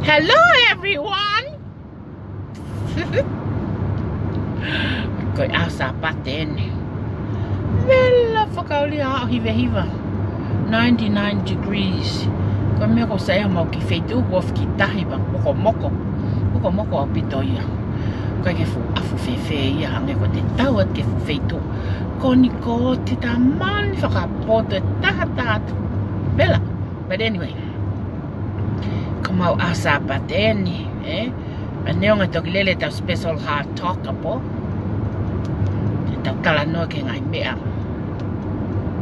Hello everyone. Koi asa patene. Vela whakaulia hiva 99 degrees. Ko me ko sai mo ki feitu wo ki tahi ba moko o pitoia. Ko ke fu afu fefe ia hange ko te tau ke fu feitu. Ko ni ko te taman whakapoto tahat. Vela. But anyway. Mau asa pateni, Neonga toki lele tau special hard talk po. Tau talanoa ke ngai mea.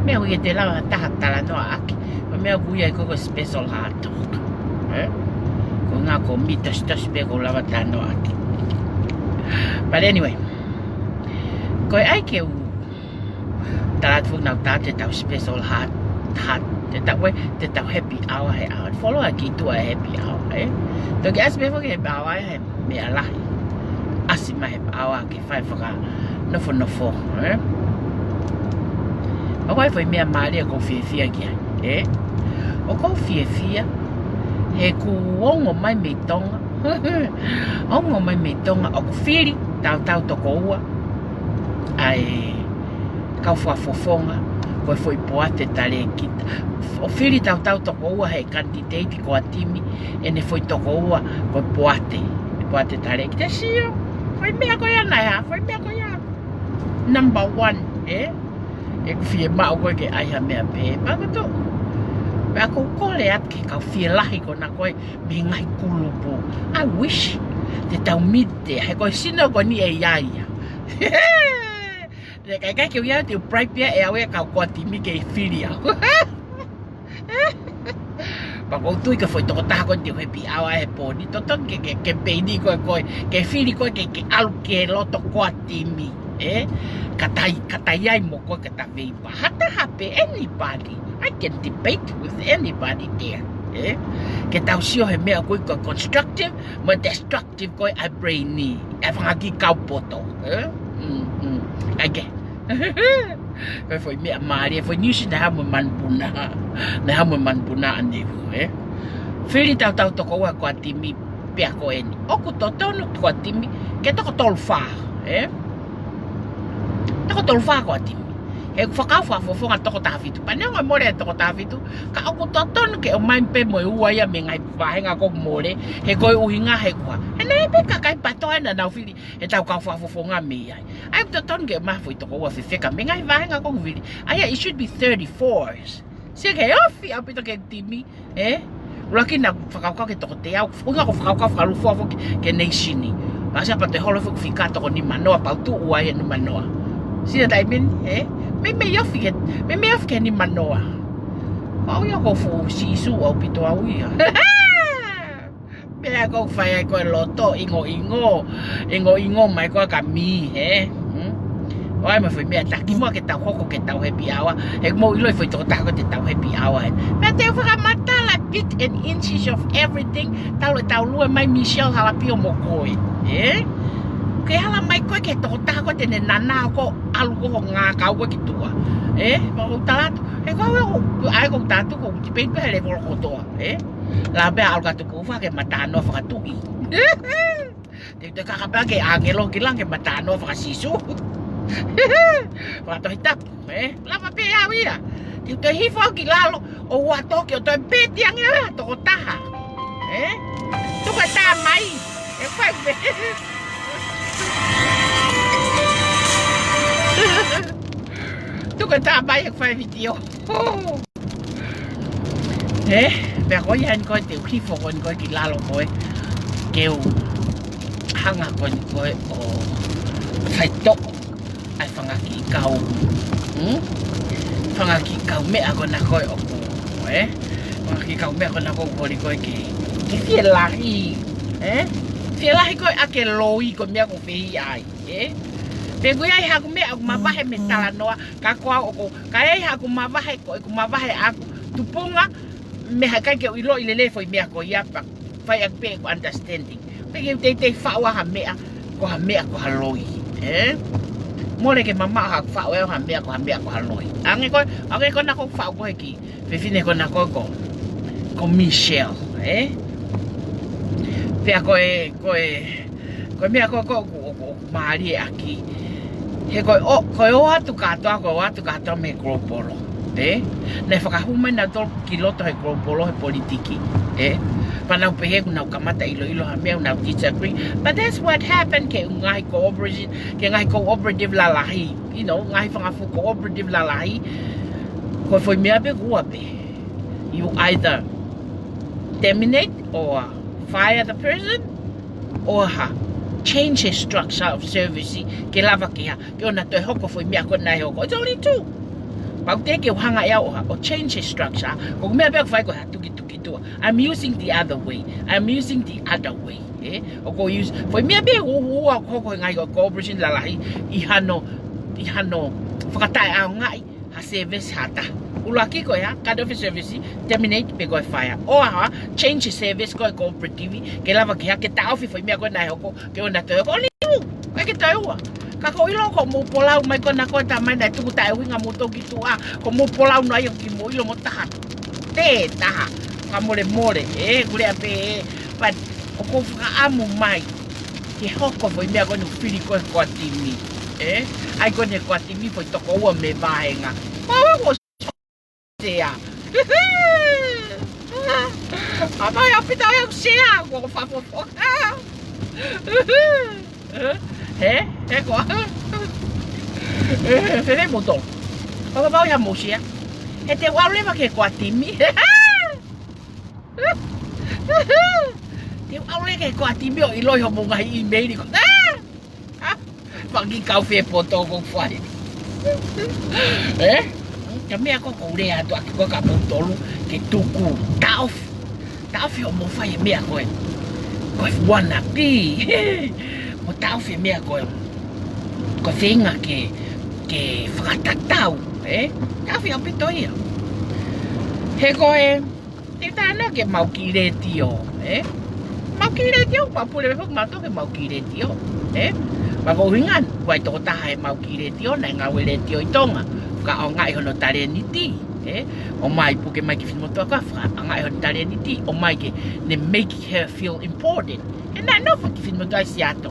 Mea ui te lawa taha talanoa aki. Mea kuia i koko special hard talk. Ko ngā ko mitas pe ko lawa talanoa aki. But anyway. Koe ai ke u. Talat fuk nau tate tau special hard. Te tau happy hour he hour. Follow a ki tua happy hour, Toki as me whake happy hour he mea lahi. Asi ma happy hour ke whai whaka nofo, O wai whai mea maria ko whiawhia kia, O ko whiawhia, he ku ongo mai me tonga. Ongo mai me tonga, o ku whiri, tau toko ua. Ai, kau whafofonga. Koe foi poate tale kita. O whiri tau toko ua he candidate ko atimi. E ne foi toko ua koe poate tale kita. Sio, foi mea koe ana ya. Foi mea koe ana. Number 1, E ku fie mao koe ke aiha mea pe. Pakoto. Pea kou kore at ke kau fie lahi ko na koe me ngai kulupu. I wish te tau mide. He koe sino ko ni e iaia. Kai ke ia te private e awe ka ko timi ke filia. Pa ko tu ke foi to ta ko te happy hour e poni to ke peini ko ke fili ko ke alu ke loto ko timi, katai ai mo ko ka ta vei pa hata happy anybody. I can debate with anybody there, ke tau sio he mea ko constructive but destructive ko I brainy e fanga ki kau poto, Again. Foi mea maari, foi niusi na hamu manpuna. Na hamu manpuna anehu, Whiri tau toko ua kua timi pia ko eni. Oku totonu kua timi, ke toko tolu wha, Toko tolu wha kua timi. He whakauwha fofonga toko tawitu. Panenga more toko tawitu, ka oku totonu ke o maimpe mo ua ia me ngai wahenga ko more, he koi uhinga he kua. He nei pe kakai patoa na nau whiri, he tau kauwha fofonga me ai. Ai totonu ke mafui toko ua whiwheka, me ngai wahenga ko whiri. Ai it should be 34s. Sia ke ofi au pito ke timi, Laki na whakaukau ke toko te au, unga ko whakaukau whakalufua ke neisini. Pasa pa te holo whika toko ni manoa, pautu ua ia ni manoa. Sina tai min, me yofi ke ni manoa. Pau ia ko fu si isu au pito au ia. Pea ko whai ai koe loto, ingo mai koe ka mi, Oai ma foi mea taki mua ke tau hoko ke tau happy hour. He mo iloi foi toko tako te tau happy hour. Mea te whakamata la bit and inches of everything. Tau lue mai Michelle halapio mo koe. Ke hala mai koe ke toko tako te ne nana ko alu ko ngā kau koe ki tua. Ma ko talatu. He koe ai ko tatu ko uti peipe hele volo kotoa. La bea alu katu ko ufa ke matano whakatui. Te kakapea ke angelo kilang ke matano whakasisu. Watu hitap, lama pe au ia. Ti te hifo ki lalo o wa toki o te peti ang ia toko taha. Tuka tamai. Fai be. Tuka tamai fai video. Be ko ia en ko te hifo ko en ko ki lalo ko ke u hanga ko o fai toko. Ai whangaki kau. Whangaki kau mea ko na koe oku. Whangaki kau mea ko na koe kori koe ke FIELAU. FIELAU koe ake loi ko mea ko whihi ai. Pe koe ai haku mea aku mawahe me talanoa. Ka koa oko. Ka ai haku mawahe koe ku mawahe aku. Tupunga me hakai ke ilo lelei foi mea ko iapa. Whai ak pe ko understanding. Pe ke te whaua ha mea ko haloi. More ke mama ha FAUFAUA ha mea ko haloi. Ange ko na ko FAUFAUA ko ki. Fifine ko na ko Michelle, Pea ko mea ko maari aki. He ko o atu katoa me gropolo, Ne whakahuma na tol kiloto he gropolo he politiki, Panau pehe ku nau kamata ilo ha mea nau disagree. But that's what happened ke ngai cooperative la LAHI. You know, ngai whangafu cooperative la LAHI. Ko foi mea pe kua pe. You either terminate or fire the person or change his structure of service ke lava ke ke ona toi hoko foi mea ko nai hoko. It's only two. Pau te ke hanga ia o change his structure. Ko mea pe ko fai ko tuki I'm using the other way. O ko use foi mea be o ko ngai ko cooperation la LAHI ihano whakatai au ngai ha service hata. Ulaki ko ya kada of service terminate pe ko fire. O change service ko cooperative ke lava ke ta ofi foi mea ko nai ko ke ona to ko liu. Ke ta ua. Ka ko ilo ko mo polau mai ko na ko ta mai na tu ta winga mo to gitu ko mo polau na yo ki mo ilo mo taha. Te taha. More, kule ape, but oko amu mai, ke hoko foi mea koe no whiri koe kua timi, ai koe ne kua timi foi toko ua me vahenga, mawa ko sea, amai apita au sea, ko whafofoka, koa, where moto, papa ia mo sea, te warewa ke kua timi, Te aule ke ko atimi o iloi ho monga I email ko. Pagi kau fe poto ko fai. Kami ako ko le atu aki ko ka tolu ke tuku. Tauf ho mo fai me ako. Ko wana pi. Mo tauf me ako. Ko finga ke whakatatau. Tauf ho pitoia. He ko te tana ke maukire tio, Maukire tio, papule me fok mato ke maukire tio, Mako hingan, wai toko taha e mau ki re tio, na ngā wele tio i tonga. Ka o ngai hono tare ni ti. O mai puke mai ki whinomotua ka whaka, a ngai hono tare ni ti. O mai ke ne make her feel important. E nā no whaki whinomotua i si ato.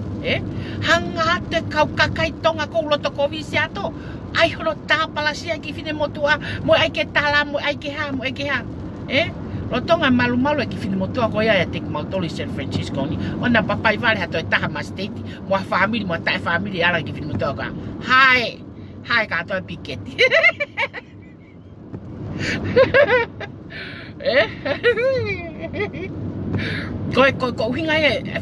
Hanga te kau kakai tonga kou loto kovi si ato. Ai hono tapalasia ki whinomotua, mo ai ke tala, mo ai ke ha, mo ai ke ha. Lotonga malu-malu e ki whinomotua ko ia e te mautoli San Francisco ni. Ona papai vale hato e taha ma state. Moa family, moa tae family ala ki whinomotua ka. Hai! Hai ka atoa piketi. Ko hinga e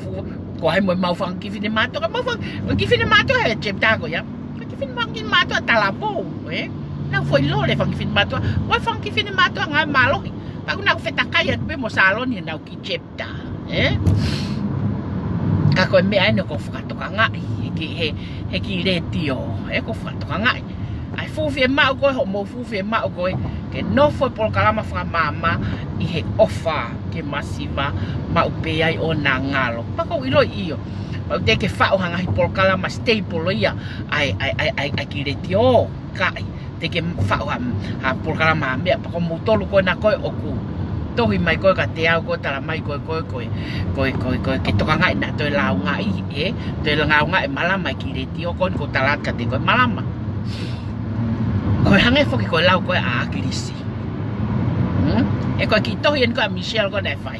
ko hai mo maufang ki FINEMATU'A. Maufang ki FINEMATU'A e chep tako ya. Ki FINEMATU'A talabo. Na foi lo le fang ki FINEMATU'A. Wa fang ki FINEMATU'A ngai malohi. Pag na takai at be mo salon ni na ki chepta. Kako me ai no ko fukato ka ngai. He ki re tio. Ko fukato ka ngai. Ai fufi ma ko ho mo fufi ma ko ke no foi por kalama fra mama I he ofa ke masiva ma upe ai o na ngalo. Pako ilo io. Pa te ke fa o hanga hi por kalama staple ia. Ai ki re tio kai. Te ke whao ha porkarama mea pako mutolu koe na koe oku tohi mai koe ka te au koe tala mai koe ke toka ngai na toi lau ngai toi lau ngai malama ki re tio koe ko talat ka te koe malama koe hange foki koe lau koe a akirisi koe ki tohi en koe a Michelle koe na whai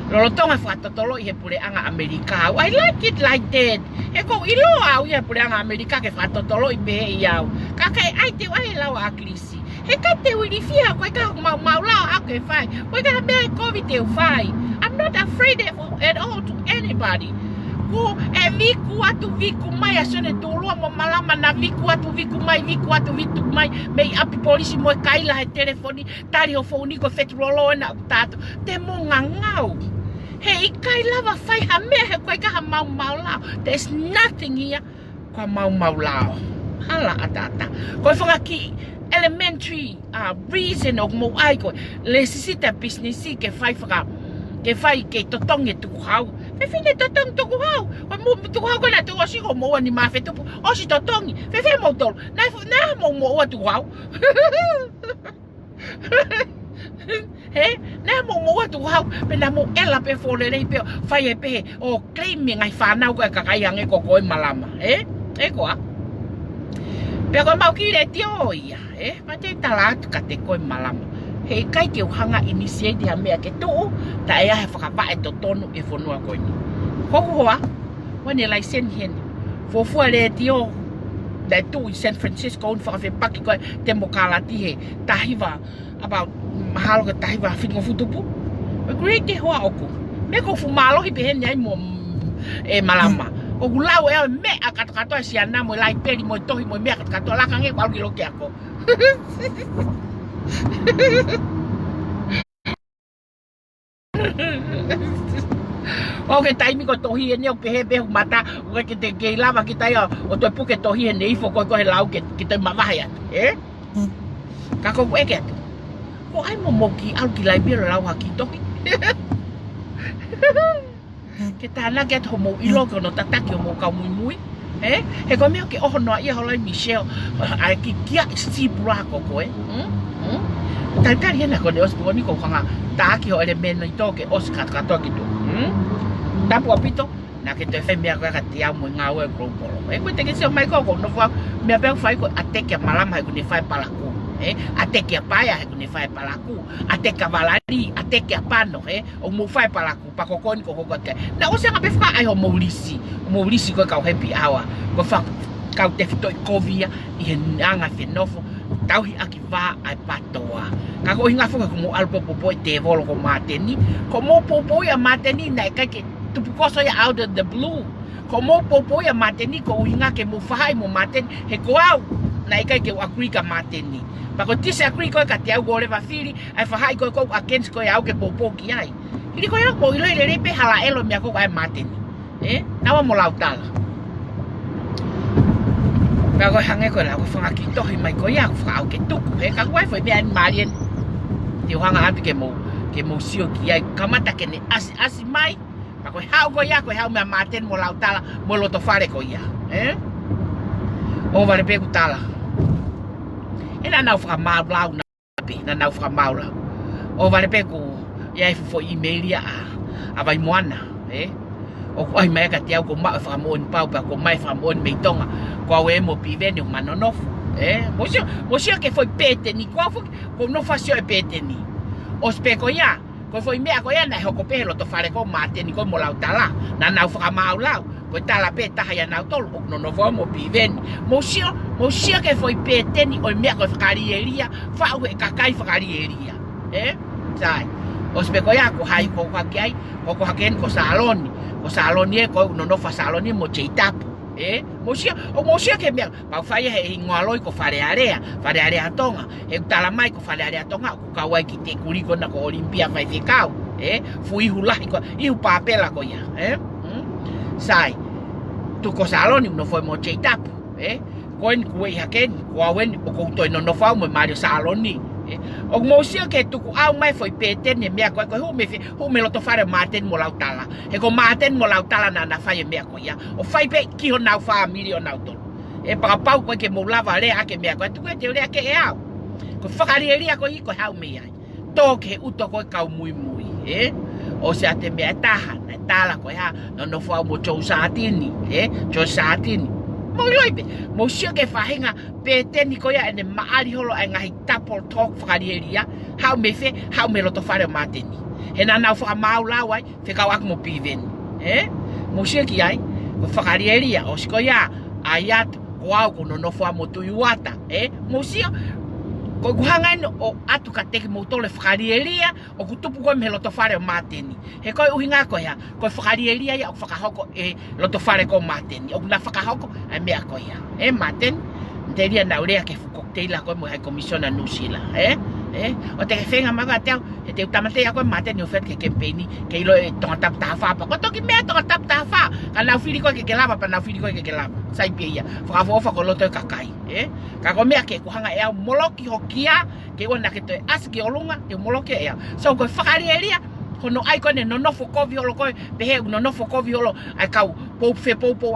Lolo tonga whakatotolo I he pure anga Amerika. I like it like that. Ko ilo au I he pure anga Amerika ke whakatotolo I behe I au. Kakai ai te wahe lau a krisi. He ka te wiri fia koe ka mau lau a ke whai. Koe ka mea COVID te whai. I'm not afraid at all to anybody. Ko viku atu viku mai asone tulua mo malama na viku atu viku mai mei api polisi mo kaila he telefoni tari ho foni ko fetrolo na tato te mo ngangau he ikai lava fai ha me he koe ka mau lao there's nothing here ko mau lao hala atata ko fonga ki elementary reason of mo ai ko le sisita business ke fai faka ke fai ke totonge tu hau fe fine totong tu hau o mo tu hau ko na tu osi ko mo ni ma fe tu o si totongi fe mo tol na mo tu hau na mo tu hau pe na mo ela pe fo le pe fai pe o claiming ai fa na ko KAKAI ang ko ko malama ko pe ko mau ki le tio ia ma te talat ka te ko malama he kai ke hanga initiate ha mea ke tu ta ia he whakapa to tonu e whanua koe ni. Hoa, wane lai sen hen. Fofua le tio dai tu I San Francisco un whakawhi paki koe te mokalati he tahiwa about mahalo ke tahiwa whitingo futupu. Great te hoa oku. Me ko fumalohi pe hen ai mo malama. O gulau e me a katoa si ana mo lai peri mo tohi mo me a katoa lakange kwa algi loke ako. Okay, taimi ko tohi ni o pehe behu mata o ke te ke lava ki tai o to puke tohi nei fo ko he lau ke te mavaya ka ko eke ko ai mo moki al ki lai biro lau ki tohi ke tana get homo ilo ko no tataki o mo ka mui he ko me ke oho no ia holai Michelle ai ki kia si bra ko Tari hena ko ne ospo ni ko hanga taki ho elemento I toke oskat ka toki tu. Tapu apito na ke te fe mea ka te amo ngau e grupo. Ko te ke se mai ko no fa me pe fai ko ateke malama ko ne fai palaku. Ateke paya ko ne fai palaku. Ateke valari, ateke pano o mo fai palaku pa ko ko ko te. Na o se nga pe fa ai ho molisi. Molisi ko ka happy hour. Ko fa ka TEFITO I kovia I nanga fenofo. Tauhi aki va ai patoa. Kako hinga fuka kumu alpo popo te volo ko mateni. Ko mo popo ya mateni na ke tupu koso ya out of the blue. Ko mo popo ya mateni ko hinga ke mo fahai mo mateni he ko au na ke akui ka mateni. Bako tise akui ko ka te au gore va fili ai fahai ko against ko ya au ke popo ki ai. Ili ko ya ko ilo ile pe hala elo mi ko ai mateni. Na mo lautala. Bago hange ko la ko fanga ki tohi mai ko ya fa ke tuku ka wai foi bien marien te hanga atu ke mo sio ki ai kamata ke ne asi mai Koe hau ko ia, koe hau mea maten mo lau tala, mo LOTOFALE ko ia. O vale pe ku tala. E na nau whakamau lau na pe, na nau whakamau lau. O vale pe ku, ia fo email ia a vai moana, o ko ai mai ka te au ko ma whakamon pau pa ko mai whakamon meitonga, ko au e mo pivene o manonofu. Mo sia ke foi pete ni ko no fasio e pete ni. O speko ia, ko foi mea ko ia na hoko pe LOTOFALE ko mate ni ko mo lau tala, na nau whakamau lau. Ko tala pe taha ia nau tolu o no novo mo pivene. Mo sia ke foi pete ni o mea ko whakarieria, whau e KAKAI whakarieria. Sai. O speko ia ko hai ko KAKAI, ko HAKE ko saloni. Ko saloni e ko no nofa saloni mo cheitapu. Mo sia ke mea pau fai he ingoaloi ko wharearea tonga. He tala mai ko wharearea tonga ko kawai ki te kuriko na ko Olimpia fai whekau. Fui hulahi ko ihu papela ko ia. Sai. Tu ko saloni no foi mo cheitapu. Koen kuwe HAKE ko awen o ko toi no nofa mo Mario saloni. O mo sia ke tuku au mai foi pete ne mea ko hu me LOTOFALE maten mo lau tala. He ko maten mo lau tala na fai mea ko ia. O fai pe ki ho nau family o nau tolo. Pa pau ko ke mo lava le ake mea ko tu ke te le ake e au. Ko whakarieria ko i ko hau mea. To ke uto ko kau mui. O se ate mea taha na tala ko ha no fo mo chou satini, chou satini. Mo sia ke whahinga pete ni ko ia ene maari holo ai ngahi tapol talk whakarieria hau me LOTOFALE mateni. He na nau whakamau lau ai whekau aku mo piveni. Mo sia ki ai ko whakarieria o siko ia ayat ko au ko no fo mo tuyuata. Mo sia ko guhangan o atu ka teke mo tole whakarieria o kutupu ko me LOTOFALE mateni. He koi uhinga ko ia ko whakarieria ia o whakahoko LOTOFALE ko mateni. O na whakahoko ai mea ko ia. Maten teria na urea ke cocktail ko mo hai komisiona nusila. O te FEINGA maga teu e te tamate ko mateni o fet ke campaign ke ilo tonga tap tafa pa. Ko toki mea tonga tap tafa. Kana fili ko ke lava pa na fili ko ke lava. Sai pia. FAUFAUA ko loto KAKAI. Ka ko mea ke ku hanga e moloki hokia ke ona ke te aski olunga te moloki e. So ko whakarieria hono ai ko ne no fokovi holo ko behe no fokovi holo ai kau pou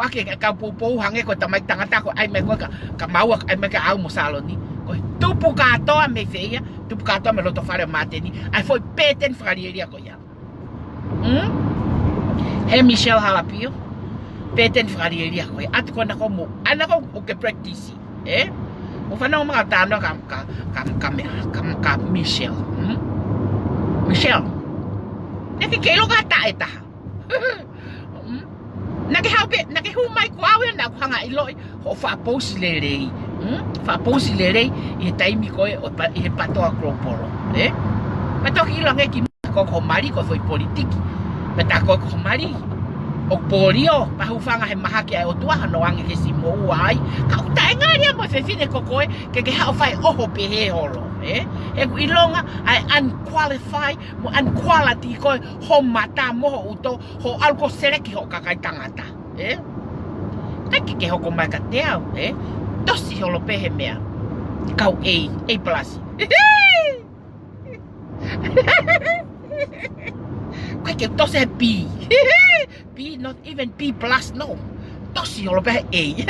ake kau pou hange ko tamai tangata ko ai me ko ka mau ai me ka au mo saloni ko tupu ka toa me feia tupu ka toa me LOTOFALE mateni ai foi peten whakarieria ko ia. He Michelle Halapio peten whakarieria ko ia atu ko na ko mo ana ko o ke practice o whanau mga tano ka Michelle. Michelle nake kelo ka taeta. Nake haupe, nake humai ko awe na hanga iloi ho fa posi lelei. Fa posi lelei I taimi ko e patoa kroporo. Pato ki lo ngeki ko mari ko foi politiki. Pata ko mari o porio pa hufanga he mahaki ai o tua no ange ke si mo ai. Ka uta engaria mo se fine ko koe ke hau fai oho pe he holo. E ku ilonga ai unqualified mo unquality ko ho mata mo uto ho algo sereki ho KAKAI tangata. Taki ke ho ko mai ka te au, tosi holo pehe mea. Kau A plus. Kai ke tosi B. B not even B plus no. Tosi holo pehe A.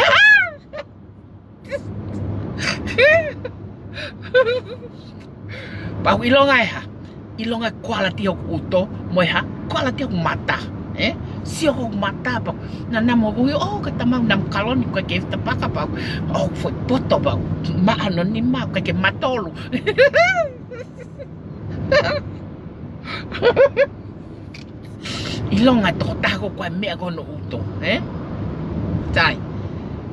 Pau ilonga ilonga quality o uto mo quality o mata sio o mata pa na mo o ka tamang nam kaloni ko ke tapaka pa o foi poto pa ma anonima ko ke matolo ilonga to ta ko me ko no uto tai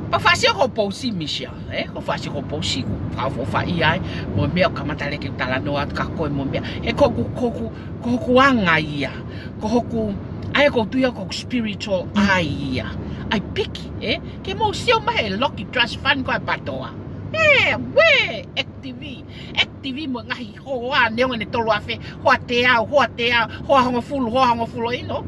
pa fasio ko posi Michelle ko fasio ko posi ko FAUFAUA ai mo me ka matale ke tala no at ka ko mo me ko anga ia ko ai ko tuia ko spiritual ai ia ai piki ke mo sio mai lucky trust fund ko patoa we active mo ngahi ho a ne ngone tolo afe ho te au ho hanga fulo ino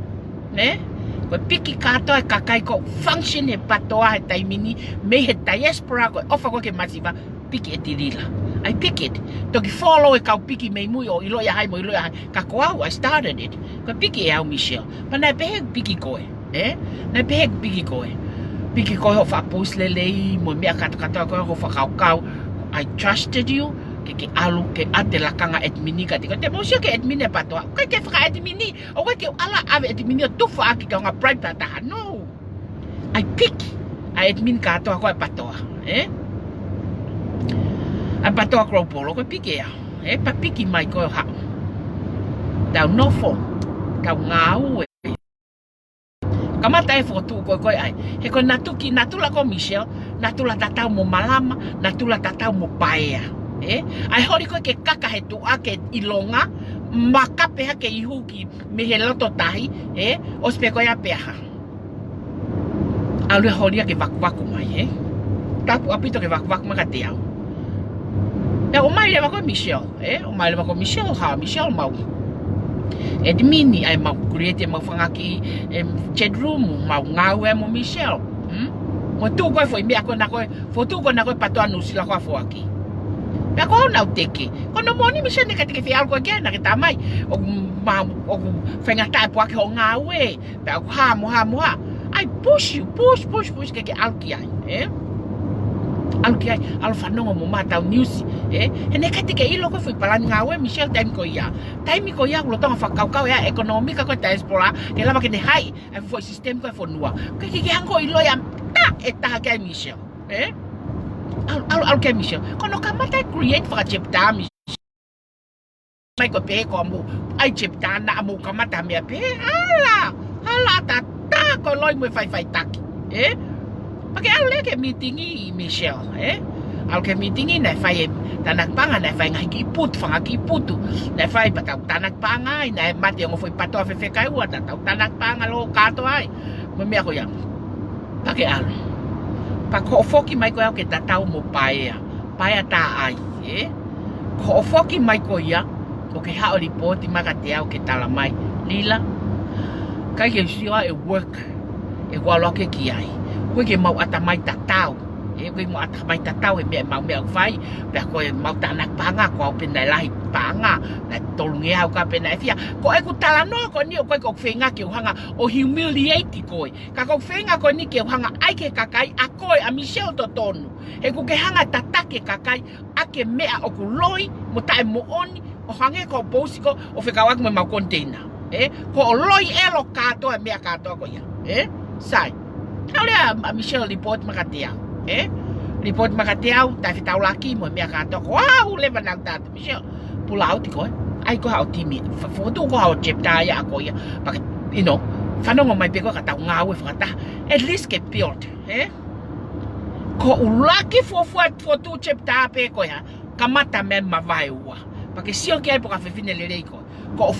ko piki kato e KAKAI ko function e patoa e taimini me he diaspora ko ofa ko ke masiva piki e TILILA I pick it. Toki follow e kau piki mei mui o ilo ya hai mo ilo ya hai. Ka koau, I started it. Ka piki e au Michelle. Pa nai pehe piki koe. Nai pehe piki koe. Piki koe ho whapos lelei, mo mea kata koe ho whakaukau. I trusted you. Ke alu ke ate lakanga admini ka te mosio ke admini patoa. Kai ke whaka admini. O kai ke ala ave admini o tufa aki ka ngā private taha. No. I pick. I admin ka atoa koe patoa. A patoa krau polo koe piki ea. Pa piki mai koe hao. Tau nofo. Tau ngāu e. Kamata e whotu koe ai. He koe natula ko Michelle. Natula tatau mo malama. Natula tatau mo paea. Ai hori koe ke kaka he tua ke ilonga. Makape ha ke ihu ki me he loto tahi. Ospe koe a peha. Alu hori ke waku mai. Tapu apito ke waku maka te au. Ya o mai lewa koe Michelle. O mai lewa koe Michelle ha. Michelle mau. Edmini ai mau create mau whangaki chat room. Mau ngau e mo Michelle. Mo tu koe foi mea koe na koe. Fo tu koe na koe patoa nusila koe fo aki. Pea koe nau teke. Kono moni Michelle ne kate ke whiau koe kia na ke tamai. O whengatai po ake ho ngau e. Pea o ha. I push you. Push ke alki ai. Alki ai, alu whanonga mo matau niusi. He ne kate ke ilo koe fui palani ngau e Michelle taimi ko ia. Taimi ko ia ulotonga whakaukau ea ekonomika koe diaspora. Ke lama ke ne hai. Ai foi sistem koe whanua. Ke hango ilo ia ta e taha ke Michelle. Alu ke Michelle. Kono kamata create whakachepta Michelle. Mai koe pehe ko amu. Ai chepta na amu kamata mea pehe. Hala tata ko loi mo fai taki. Pake alu ke meetingi Michelle. Alu ke meetingi na fai tanak panga na fai ngahi iput fanga ki iputu. Na fai patau tanak panga na mate ngo foi patoa FAKA'OFA tatau tanak panga lo kato ai. Mo mea ko yang. Pake alu. Pako FOKI mai ko ke tatau mo paea. Paea ta ai. Ko FOKI mai ko ia. Ko ke hao ripoti maka te au ke tala mai. Lila. Kai ke siwa e work. E walo ke ki ai. Koe ke mau atamai tatau. Koe mau atamai tatau e mea mau mea whai. Pea koe mau tanak panga ko au pena lahi panga. Na tolunge au ka pena e fia. Ko e ku tala noa ko ni o koe ko whenga ke uhanga o humiliate koe. Ka ko whenga ko ni ke uhanga ai ke kakai a koe a Michelle to tonu. He ku ke hanga tatake kakai a ke mea o ku loi mo tae mo oni. O hange ko pousi ko o whekawak me mau container. Ko o loi elo katoa mea katoa ko ia. Sai. Olha a Michelle report makateau. Report makateau, tai fitau laki mo mea katoa ko. Wow, leva nang tata Michelle. Pulau ti ko. Ai ko hao timi. Foto ko hao chepta ya ko ia. Pak you know, whanonga mai peko ka tau ngāwe whakata. At least ke build. Ko ulaki fotu chepta peko ya. Kamata me mawai ua. Pake sio ki ai po ka whiwhine lelei ko. Ko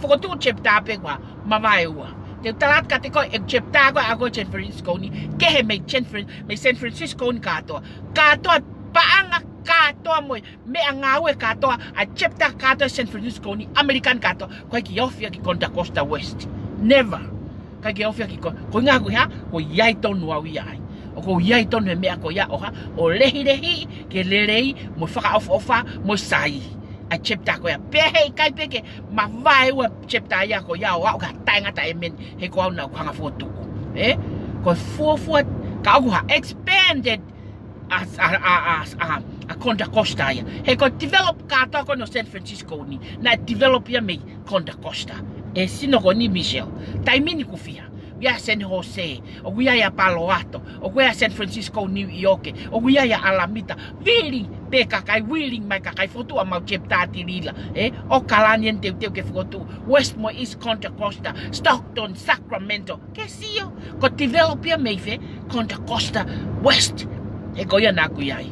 fotu chepta peko mawai ua. Te talat ka te ko e chepta ko ako San Francisco ni. Kehe me San Francisco ni katoa. Katoa paanga katoa mo. Me angawe katoa a chepta katoa San Francisco ni. American katoa. Ko ki ofia ki Contra Costa West. Never. Ka ki ofia ki ko ngā kui ha. Ko iai tonu au iai. O ko iai tonu he mea ko ia oha. O lehi ke lelei mo FAKA'OFA mo sai. A chepta ko ya pehe kai peke ma vai wa chepta ya ko ya wa ka tainga ta emen he ko na ko hanga foto ko for ka ko ha expanded as a Contra Costa ya he ko develop ka to ko no San Francisco ni na develop ya me Contra Costa e sino ko ni Michelle taimini ku fia ya San Jose o ya Palo Alto o ya San Francisco New York o ya Alameda really pe kakai willing mai kakai foto a mau chepta TILILA o kalanien teu ke foto Westmore East Contra Costa Stockton Sacramento ke sio ko develop ya meife Contra Costa West e ko ya na ku yai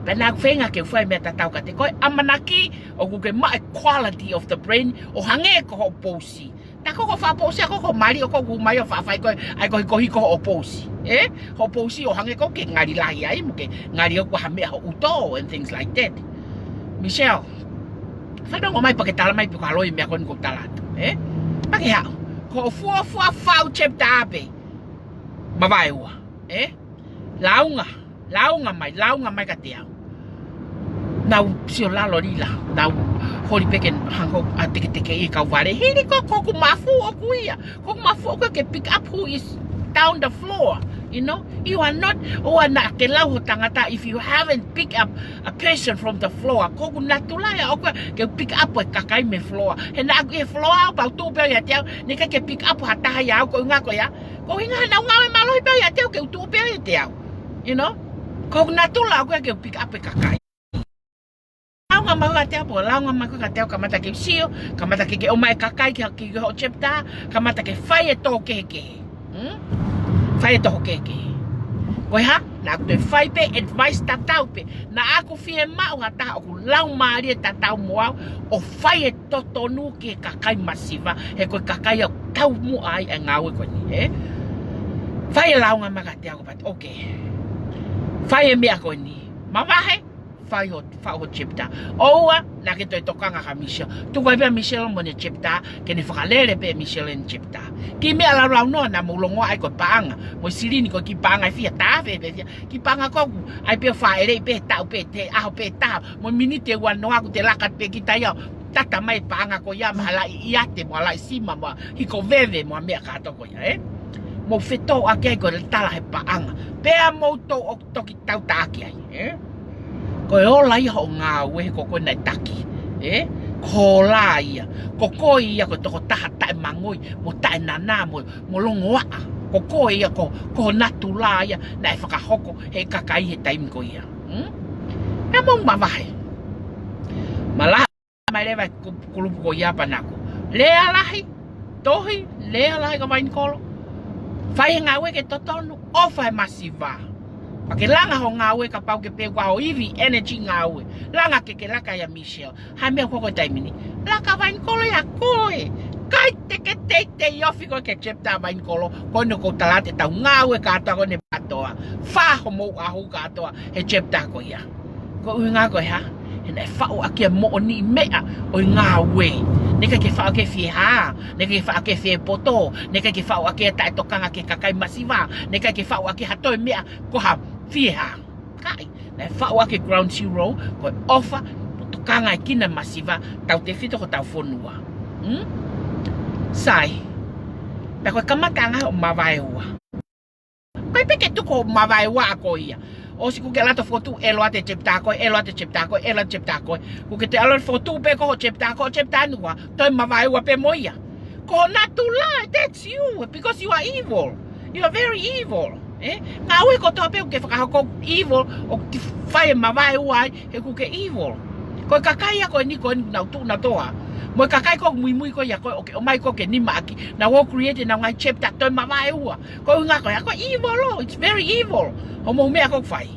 pena fenga ke fai meta tau ka te ko amanaki o ku ke mai quality of the brain o hange ko posi ta ko fa posi ko mari ko mai fa fai ko ai ko hi ko oposi oposi o hange ko ke ngari lahi ai mo ke ngari ko ha me ho uto and things like that Michelle fa no mai pa ke tala mai ko aloi me ko ko talat pa ke ha ko fau chepta ape mavai wa launga mai ka te au Now, sio lalo lila. Now, hori peke hango a teke I kau ware. Hiri ko koku mafu o kuia. Koku mafu o ke pick up who is down the floor. You know, you are not na ke lau tangata if you haven't picked up a person from the floor. Koku natulaya o ke pick up o kakai me floor. He na e floor ba tu pe ya teo ne ke pick up hata ya ko nga ko ya. Ko inga na nga me malo pe ya teo ke tu pe ya teo. You know, koku natula ko ke pick up kakai. Nga makateo po lang nga makateo kamata ke sio kamata ke o mai kakai ke ho chepta kamata ke fai to ke. Fai to ke. Ko ha na ko fai pe advice tatau pe na aku fie mau hata aku lau mari tatau mo o fai to tonu ke kakai masiva he ko kakai tau mu ai ngau ko ni he fai lau nga makateo pat okay fai me ko ni mavahe fai ho chipta oa na ke to tokanga ka Michelle tu vai pe Michelle mo ne chipta ke ne fakalele pe Michelle en chipta ki me ala rau no na mulongo ai ko panga mo sirini ko ki panga fia ta fe ki panga ko ai pe fa ere pe ta pe te a pe ta mo minite wa no aku te lakat pe ki ta yo tata mai panga ko ya mala ia te mo la sima mo hi ko veve mo me ka to ko ya mo feto ake ko tala he panga pe mo to o to ki tau ta ki ai ko o lai ho nga we ko ko nai taki ko la ia ko ia ko to ta ta mangoi mo ta nana mo longoa ko ia ko natula ia na faka hoko he kakai he time ko ia ka mo mavahe mala mai leva kulu ko ia panako le alahi tohi le alahi ka vain kolo fai nga we ke totonu o fai masiva Pake langa ho ngawe ka pau ke pe kwa ho ivi energy ngawe. Langa ke laka ya Michelle. Ha me ko taimini. Laka vain kolo ya koe. Kai te yofi ko ke chepta vain kolo. Ko no ko talate ta ngawe ka ta ko ne patoa. Fa ho mo a ho ka toa he chepta ko ya. Ko nga ko ha. Ena fa o akia mo ni mea o ngawe. Neka ke fa ke fie ha. Neka ke fa ke fie poto. Neka ke fa o akia ta tokanga ke kakai masiva. Neka ke fa o akia hatoi mea ko ha Fia kai na fa wa ke ground zero ko offer tukanga kina masiva tau TEFITO ko tau fonua sai pa ko kamatanga o mavaiwa kai peke tu ko mavaiwa ko ia o si ku ke lato foto elo ate chepta ko ku ke te alo foto pe ko chepta nua to mavaiwa pe moia ko natula that's you because you are evil you are very evil Ngawe ko to pe ke fakahoko evil o fai mavai uai he ku ke evil ko kakai ko ni na tu na toa mo kakai ko mui ko ya ko o mai ko ke ni maki na wo create na ngai chapter to mavai ua ko nga ko ya ko evil lo it's very evil o mo me ko fai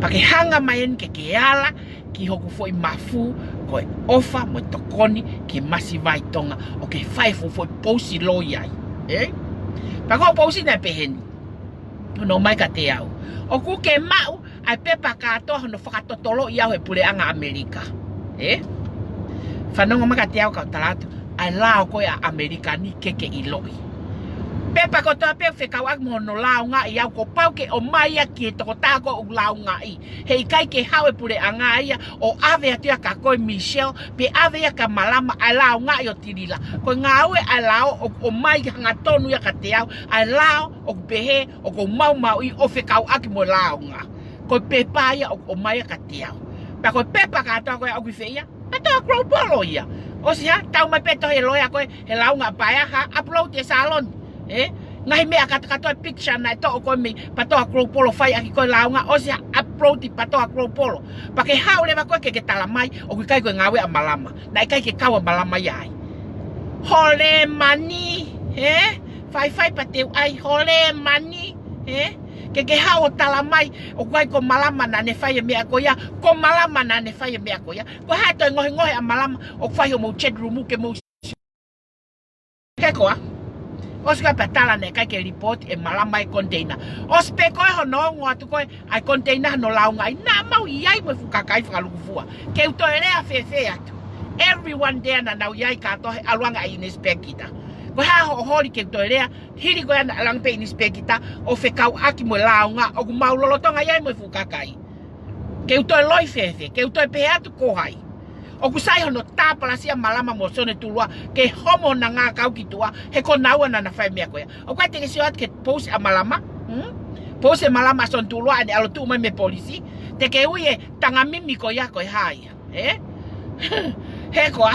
pake hanga maien ke ala ki hoku foi mafu ko ofa mo tokoni ki masiva tonga o ke fai fo posi lo yai Pako pausi na pehen. No mai ka te au. O ku ke mau ai pepa ka to no fakatotolo ia he pule anga Amerika. Fanonga maka te au ka talato. Ai lao ko ya Amerika ni keke iloi. Pepa ko to pe fe ka wak mo no lao nga ia ko pau ke o mai ki to ta ko o lao nga i. He kai ke hawe pule anga ia o ave atia ka ko Michelle pe ave ka malama ai lao nga yo TILILA. Ko ngawe ai lao o mai nga tonu ya ka te au ai lao o behe o ko mau i o fe ka aki mo lao nga. Ko pepa ia o mai ka te au. Pa ko pepa ka to ko au ki feia. Pa to ko polo ia. O sia tau mai peto he loya ko he lao nga pa ya ha upload te salon. Ngai me akata picture na to ko me pato akropolo fai aki ko launga o sia upload pato akropolo pake haule ba ko ke talamai o kai ko ngawe amalama na kai ke kawa malama yai hole mani fai pateu ai hole mani ke hao talamai o kai ko malama na ne fai me ko ya ko malama na ne fai me ko ya ko ha to ngohi amalama o fai mo chat room ke mo ke ko Osika patala ne kai ke report e malama e container. Ospe ko ho no ngatu ko ai container no launga na mau iai mo FAKA'OFA faluvua. Ke uto ele a fefe atu. Everyone there na now iai ka to alwanga inspector. Ko ha ho holi ke uto ele hiri ko na lang pe inspector o fe kau aki mo launga o mau lolotonga iai mo FAKA'OFA. Ke utoi loi fefe, ke utoi pehe atu kohai. O kusai hono tapalasia malama mo sone tulua ke homo na ngā kau ki tua he ko naua na whai mea koea. O kai te sio at ke pose a malama, pose malama son tulua ane alo tu mai me polisi, te ke ui e tanga mimi ko ia koe hai. He koa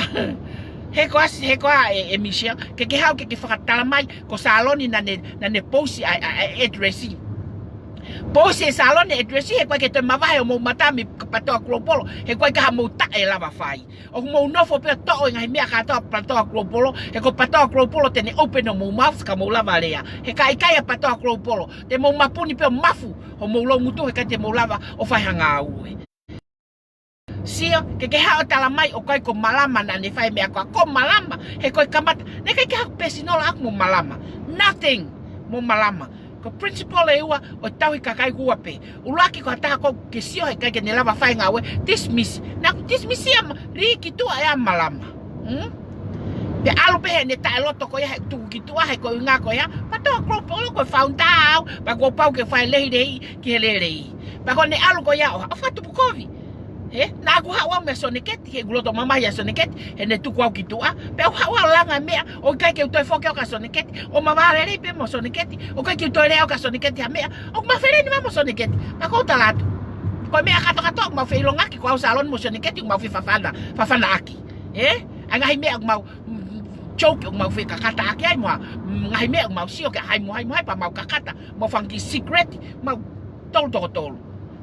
e Michelle, ke hau ke whakatala mai ko saloni na ne pose a dressing. Pose salon e dresi he koe ke te mawai o mou matami patoa klopolo he koe ka mou tae lava whai o mou nofo pia to'o ngahi mea katoa patoa klopolo he ko patoa klopolo tene open o mou mouth ka mou lava lea he ka ikai a patoa klopolo te mou mapuni pia mafu o mou lo mutu he ka te mou lava o whai hanga aue sio ke hao tala mai o koe ko malama na ne whai mea koa ko malama he koe kamata ne kai ke hao pesinola aku mou malama nothing mou malama ko principal e ua o tau i kakai kua pe. Ulaki ko hataha ko ke sio he kai ke ne lava whai ngawe. Dismiss. Na dismiss ia riki tua e malama. Pe alu pe he ne tae loto ko ia he tuku ki tua he ko inga ko ia. Patoa klopolo ko found out. Pa ko pau ke whai lehi rei ki he lelei. Pa ko ne alu ko ia o hawhatu pukovi. Na aku hawa me soneketi he guloto mama ya soneketi he ne tuku au ki tua. Pe au hawa langa mea o kai ke utoi foke o ka soneketi. O mama rei pe mo soneketi. O kai ke utoi leo ka soneketi ha mea. O mawhere ni mo soneketi. Pa ko talatu. Ko mea kato ma fe ilongaki ko au salon mo soneketi ma fe fafana aki. Angahi mea mau choke mau fe kakata aki ai mo. Ngai mea mau sio ke hai mo pa mau kakata. Mo fangi secret mau tolu.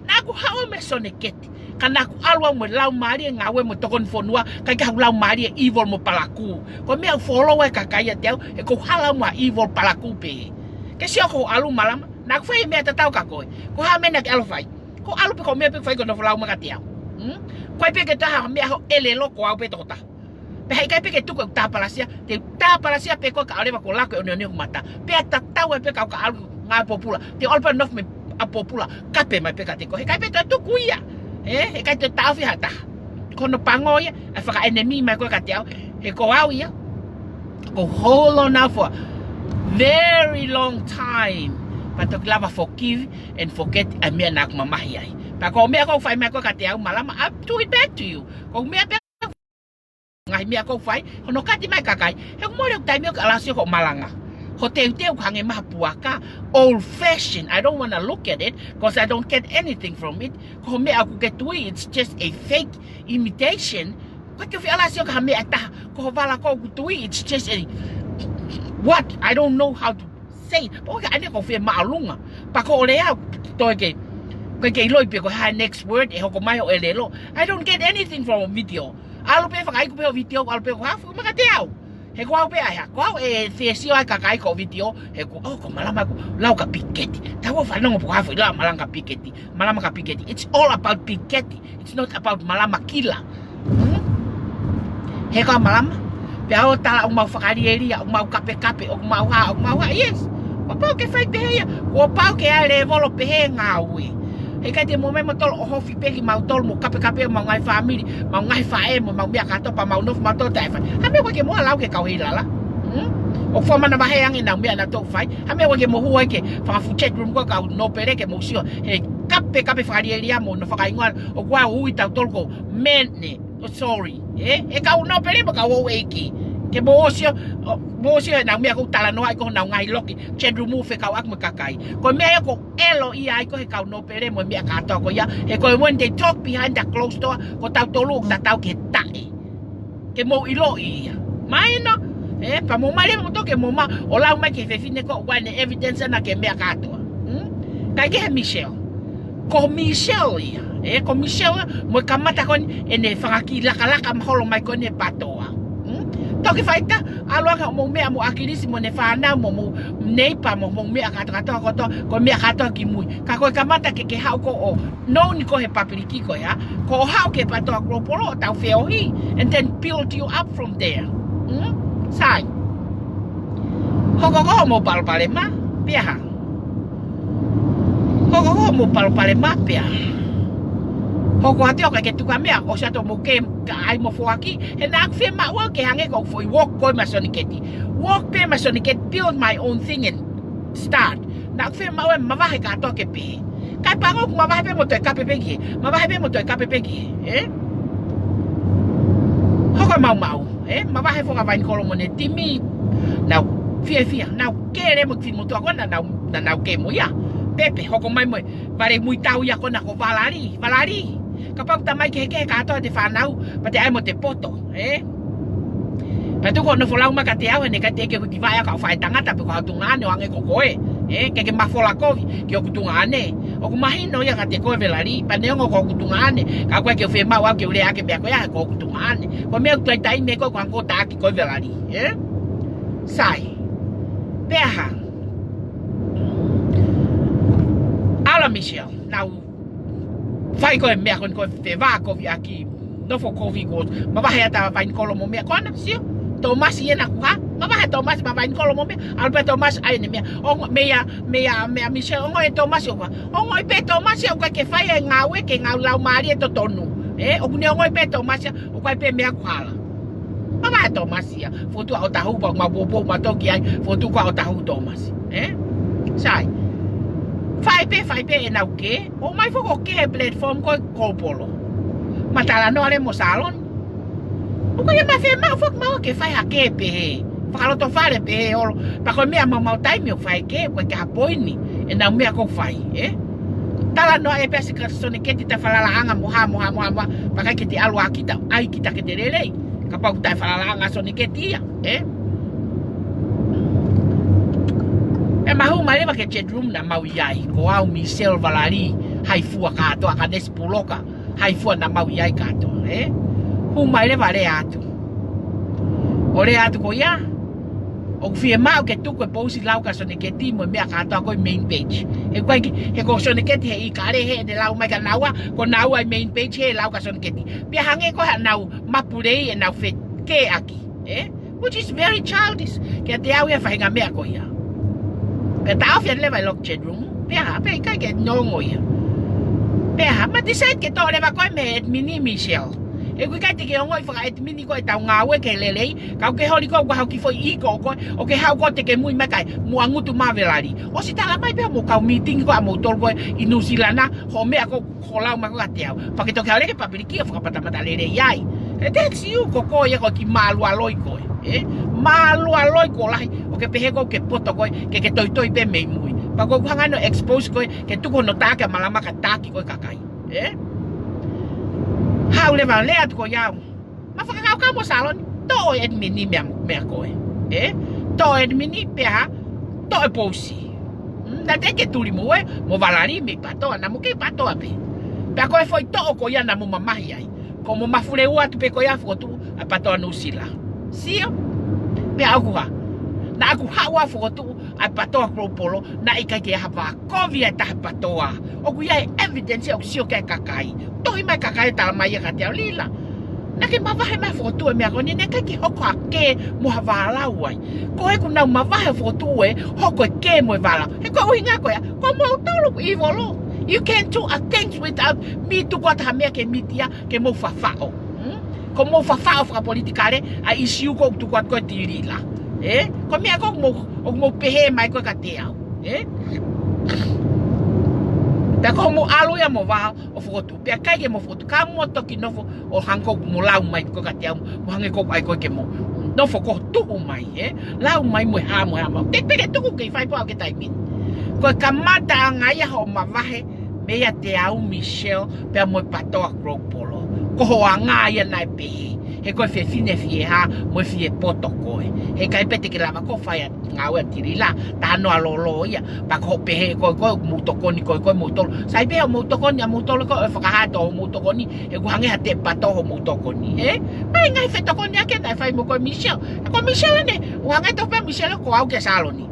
Na aku hawa me soneketi. Kana aku alua mo lau mari ngawe mo tokon fonua kai ka lau mari evil mo palaku ko me follow e kakai teu e ko hala mo evil palaku pe ke sio ko alu malam na ku fai me tatau ka ko ha me na ke alu fai ko alu pe ko me pe fai ko no lau ma ka teu ko pe ke ta me ho elelo ko au pe tota pe hai kai pe ke tu ko tapalasia te tapalasia pe ko ka ale ko la ko ne mata pe tatau pe ka alu nga popula te olpa nof me a popula kape mai pe ka te ko he kai pe tu kuia he kai te tau fi hata kono pangoia a whaka enemy mai koe katiau he ko au ia ko holo na for very long time but to lava forgive and forget a mea na mamahi ai pa ko mea ko fai mai koe katiau malama up to it back to you ko mea pe ngai mea ko fai kono kati mai kakai he ko mole tai mea ka lasio ko malanga Hotel hange mahapuaka old fashioned. I don't want to look at it because I don't get anything from it. It's just a fake imitation. It's just a what? I don't know how to say. Next word. I don't get anything from a video. He ko pe ai ko e fesio ai kakai ko video he ko ko malama ko lau ka piketi tawo fa no po ha fa la malanga piketi malama ka piketi it's all about piketi it's not about malama kila he ko malama pe au tala mau fakari eria mau kape o mau ha yes ko pa ke fai pe ko pa ke ale volo pe ngawe he ka te momento tol o hofi pe ki mau tol mo kape mau ngai family mau ngai fa mo mau mea ka to pa mau no mau to ta fa ha me ko ke mo lau ke kau hilala o fo mana ba he ang ina mea na to fai ha me ko ke mo huai ke fa fu chat room ko ka no pere ke mo sio he kape fa ria mo no fa ka ingwa o kwa hui ta tol ko mene sorry e ka no pere ka wo eki ke mo sio na mea ko tala no ai ko na ngai loki chat room fe ka ak mo kakai ko mea ko elo i ai ko he ka no pere mo mea ka to ko ya he ko when they talk behind the closed door ko tau tolu ta tau ke tai ke mo ilo i mai no pa mo male mo to ke mo ma o la mai ke fe fine ko one evidence na ke mea ka to kai ke Michelle ko Michelle ko Michelle mo kamata kon ene fangaki laka maholo mai ko ne patoa toki faita alwa ka mo mea mo akirisi mo ne fana mo neipa mo mea ka to ko mea ka to ki mui ka ko kamata ke hau ko o no ni ko he papiriki ko ya ko hau ke pato akropolo ta feohi and then build you up from there sai ko mo palpale ma pia ko mo palpale ma pia Hoko ate o ka ke tuka mea o sa to mo ke ai mo foaki e na fe ma wa ke hange ko foi walk ko ma soniketi walk pe ma soniketi build my own thing and start na fe ma wa ma va ka to ke pe Kai pango ku mavahe pe moto e kape pegi. Mavahe pe moto e kape pegi. Hoka mau. Mavahe foka vain kolo mone timi. Nau fia. Nau kere mo fin moto akona nau ke mo ya. Pepe hoko mai mo. Vare mui tau ya kona ko valari. Kapag tamai ke kato te whanau, pate ai mo te poto, Patu ko no folau maka te awe ne ka te ke ku tivaya ka fai tangata pe ko hatunga ane wange ko koe, ke mafola kovi ke ku tunga ane. O ku mahino ya ka te koe velari, pa neongo ko ku tunga ane, ka koe ke fe ma wa ke ule ake be ko ya ko ku tunga ane. Ko me ku tai me ko ko ta ki koe velari, Sai. Peha. Ala Michel, now fai ko me ko te va ko vi aki no fo ko vi go ma va ta va in kolo mo me ko na sio Thomas yena ku ha ma va Thomas ma va in kolo mo me albe Thomas ai ne me o me ya Michel o e Thomas o pe Thomas o ke fai ngawe ke ngau lau mari to tonu o ku ne o pe Thomas o ko pe me ku hala ma va Thomas ya fo tu o ta hu ma bobo ma to ki ai fo tu ko o ta hu Thomas sai Fai pe e nau ke, o mai foko ke platform ko kopolo. Matala no ale mo salon. O ko ya ma fe ma fok ma ke fai hake pe. Fakalo to fale pe olo. Pa ko mea ma tai me fai ke ko ke apoini. E nau mea ko fai, Tala no e pesi ka sone ke ti ta falala anga mo ha. Pa ka ke ti alwa kita, ai kita ke te lelei. Kapag ta falala anga sone ke ti ya, mahu male ke chat room na mau yai ko au Michel Valari hai fua kato aka despuloka hai fua na mau yai kato hu male vale atu ore atu ko ya o fie mau ke tu ko posi lau ka sone ke ti mo me kato ko main page ko he ko sone ke ti he kare he de lau mai ka nawa ko nawa main page he lau ka sone ke ti pe hange ko ha nau mapurei e nau fe ke aki which is very childish ke te au ya fainga me ko ya Pe tao fiat le vai lok chat room. Pe kai ke nongo ya. Pe ma decide ke to le va ko me admini Michel. E ku kai te ke ngoi fa admini ko ta ngawe ke lelei. Ka ke holi ko ha ki foi I ko o ke ha ko te ke mui makai mu angutu mavelari. O si tala mai pe mo ka meeting ko mo tol ko inusilana ho me ko khola ma ko atiao. Pa ke to ke ale ke papiriki fa pata mata lelei yai. E that's you ko ya ko ki malu aloi ko. Malu aloi ko lahi o ke pehe ko ke poto ko ke toi pe mei mui pa ko hanga no expose ko ke tu ko no ta ke malama ka taki ko kakai ha le va le at ko ya ma fa ka mo salon to admini me ko to admini pe ha to e posi da te ke tuli mo mo valari me pato na mo ke pato ape pa ko foi to ko ya na mo mama ai como mafure u atu pe ko ya fo tu a pato no sila Sio, pe aku ha. Na aku hawa foto ai patoa polo na ika ke hava kovia ta patoa. O ku ia evidence o sio ke kakai. Toi mai kakai ta mai ka te lila. Na ke mavahe mai foto e me akoni ne ke hoko ake mo hava la wai. Ko e ku na mavahe foto e hoko ke mo vala. E ko winga ko ya. Ko mo tolo ivolo. You can't do a things without me to what ha me ke mitia ke mo fafao. Como fafao fra politikare a issue ko tu kwat ko TILILA ko me ko mo pehe mai ko kateau ta ko mo alu ya mo va o foto pe kai ke mo foto ka mo to ki no o hanko mo lau mai ko kateau mo hange ko ai ko ke mo no fo ko tu mai lau mai mo ha te pe tu ke fai po ke tai min ko kamata ngai ho ma vahe me ya te au Michel pe mo patoa polo ko ho anga ya nai pe he ko fe fine fie ha mo fie poto ko he kai pete ke lava ko fa ya ngawe TILILA ta no alolo ya pa ko pe he ko mo to ko ni ko mo to sai pe mo to ko ni mo to ko fa ha to mo to ko ni e ko hange ha te pato ho mo to ko ni mai ngai fe to ko ni ke nai fa mo ko Michel ne wa ngai to pe Michel ko au ke saloni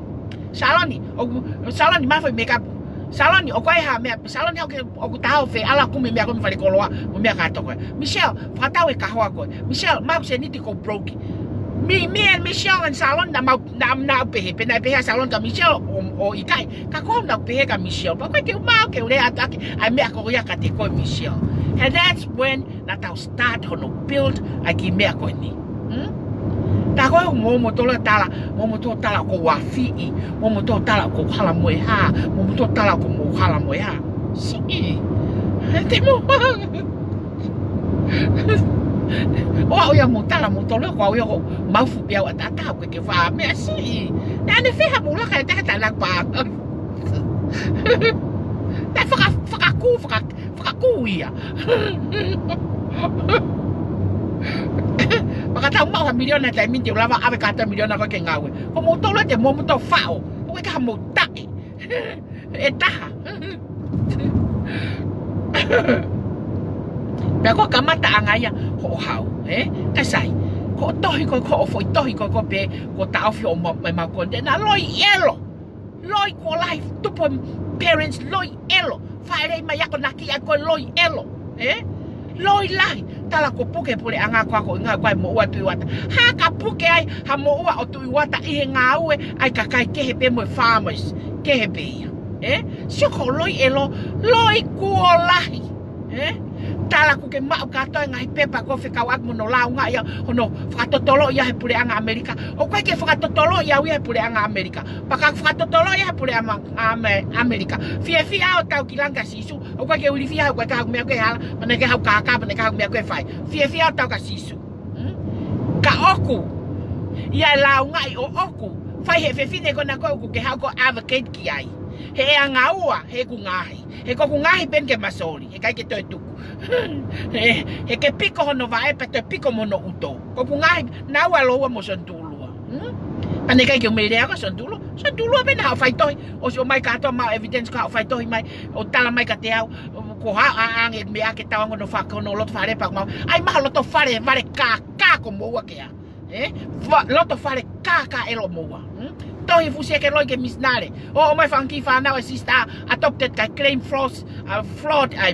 ma fa make up Saloni o kai ha me saloni o ku tao fe ala ku me ko me fale koloa o me ka to ko Michel fa tao e ka ho ko Michel ma se ni ko broke me and Michel and salon na pe na pe salon ka Michel o ikai ka ko na pe ka Michel pa ko ke ma ke le attack ai me ko ya ka te ko Michel and that's when that I'll start to build aki me ko ni ta ko mo to tala ko wafi mo to tala ko hala mo ha mo to tala ko mo hala mo ha Si. Te mo. O ia mo tala mo tolo ko ia ko mau fu bia wa tata ko ke fa me si. Na ne fe ha mo la ka ta la pa. Ta fakaku ia. Makata mau ha miliona ta minti lava ave kata miliona ko ke ngawe. Ko mo tolo te mo to fao. O ka mo tai. E taha. Pea ko kamata angaya ko hau, kasai. Ko tohi ko foi tohi ko pe ko tau fi o ma ko na loi elo. Loi ko life tupo parents loi elo. Faere mai ko naki ko loi elo, loi lai tala ko puke pule anga ko nga ko mo wa tu wata. Ha ka puke ai ha mo wa o tu wata I nga ue ai kakai ke he pe mo farmers ke he pe. Sio ko loi elo, loi ko lai. Tala ku ke mau katoa ngai pepa ko whekawak mo no lau nga ia hono whakatotolo ia he pule anga Amerika. O koe ke whakatotolo ia ui he pule anga Amerika. Paka whakatotolo ia he pule anga Amerika. Fia o tau ki langa sisu. O koe ke uri fia o koe ka hau mea koe hala. Mana ke hau kaka, mana ke hau mea koe whai. Fia o tau ka sisu. Ka oku. Ia lau ngai o oku. Whai he whewhine kona koe ku ke hau ko advocate ki ai. He anga ua, he ku ngahi. He ko ku ngahi pen ke masori. He kai ke toi tuku. He ke piko hono vae pe te piko mono uto. Ko ku ngahi na ua loa mo sontulua. Pane kai ke umere ako sontulua. Sontulua pe na hau whai tohi. O si o mai katoa mau evidence ka hau whai tohi mai. O tala mai ka te au. Ko ha ange mea ke tawango no whakaono LOTOFALE pak mau. Ai maha LOTOFALE vare ka ko moua ke a. LOTOFALE ka elo moua. Tohi fusi ke loi ke misnare. O mai fanki whanau e sista adopted kai claim fraud ai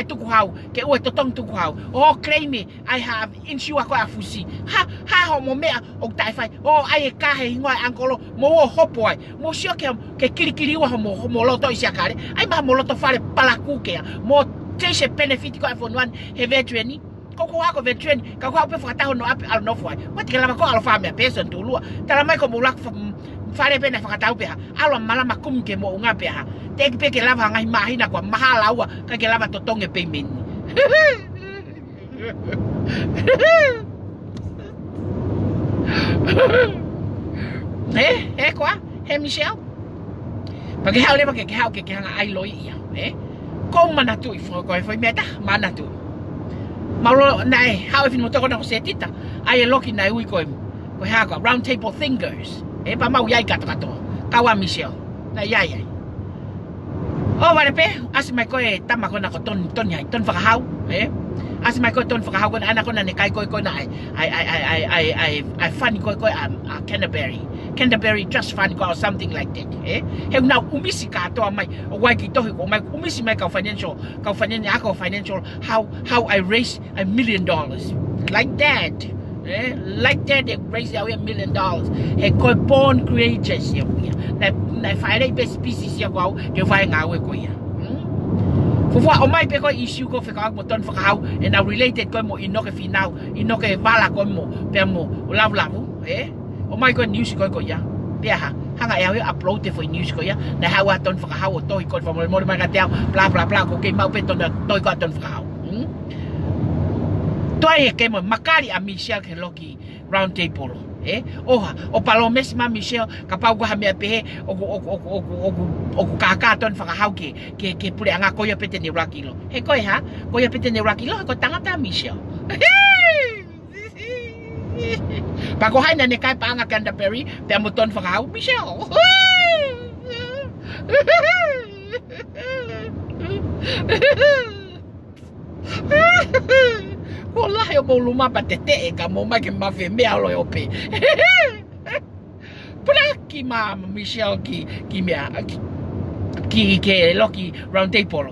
tuku hau ke ue totong tuku hau. O claim me I have insure ko a fusi. Ha ho mo mea o tai fai. O ai e kahe hingoa angolo mo o hopo ai. Mo sio ke kiri wa mo loto isia kare. Ai ma mo LOTOFALE palaku ke mo tese benefit ko iPhone 1 he veterani. Koko ako veteran, kako ako pe fakataho no api al no foi. Wat ke lama ko al famia person tu lua. Tala mai ko mulak fare pe na fakataho pe ha. Alo mala makum ke mo unga pe ha. Tek pe ke lava ngai mahi na ko mahala ua ka ke lava totonge pe men. Kwa? Michelle? Pagi hau le ke hau ke hanga ai loi ia, Ko mana tu ifo ko foi meta, mana tu. Malo nai how if no toko na setita ai loki nai ui ko ha ko round table thinkers pa mau yai kata kawa Michelle na yai o vale pe as mai ko tama ko na ko ton yai ton whakahau as mai ko ton whakahau ko ana ko na ne kai ko na ai funny ko a Canterbury just fun or something like that he now umisi ka to mai o wai ki to ko mai umisi mai ka financial how I raise $1 million like that like that they raise $1 million he ko born creatures ya na fire best species ya ko ke vai ngawe ko ya Fufua o mai pe ko issue ko feka mo ton whakahau and now related ko mo inoke finau inoke vala ko mo pe mo lavu o mai ko news ko ya pe ha hanga ya upload te foi news ko ya na hawa ton whakahau to ko mo mai ka te bla ko ke mau pe ton to ko ton whakahau to ai ke mo makari a Michelle ke loki round table oha o palomes ma Michelle ka pau ko ha me pe o kaka ton whakahau ke pule anga ko ya pete ni rakilo he ko ha ko ya pete ni rakilo ko tangata Michelle Pako hai na ne kai paanga Canterbury pe mo ton whakahau Michelle ko lahi o mo luma pa te ka mo mai ke mawhi mea lo ope Plaki ma Michelle ki mea ki ke loki round table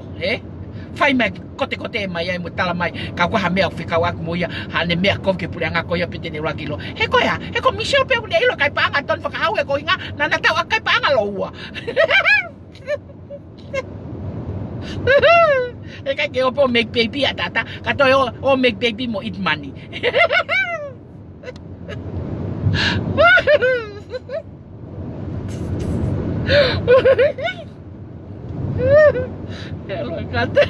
Fai mai kote mai ai mo tala mai ka ko ha mea whikawa mo ia ha ne mea ko ke pule anga ko ia pete ne rakilo he ko ya he ko Michelle pe le ilo kai paanga ton whakahau ko inga na tau kai paanga lo ua e kai ke opo make baby atata ka to o make baby mo eat money Hello, kata.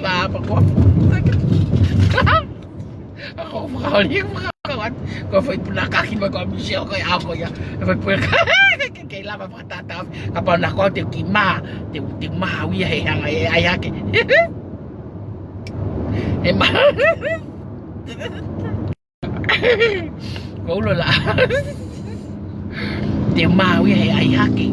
Lama ko. Ako makakali kawan. Kau foi pula kaki mo ko misyo ko ako ya. Foi pula kay lama pa tataw. Kapag nako te kima, te mahawi ay hang ay ayake. Emma. Kau lo lah. Te mahawi ay ayake.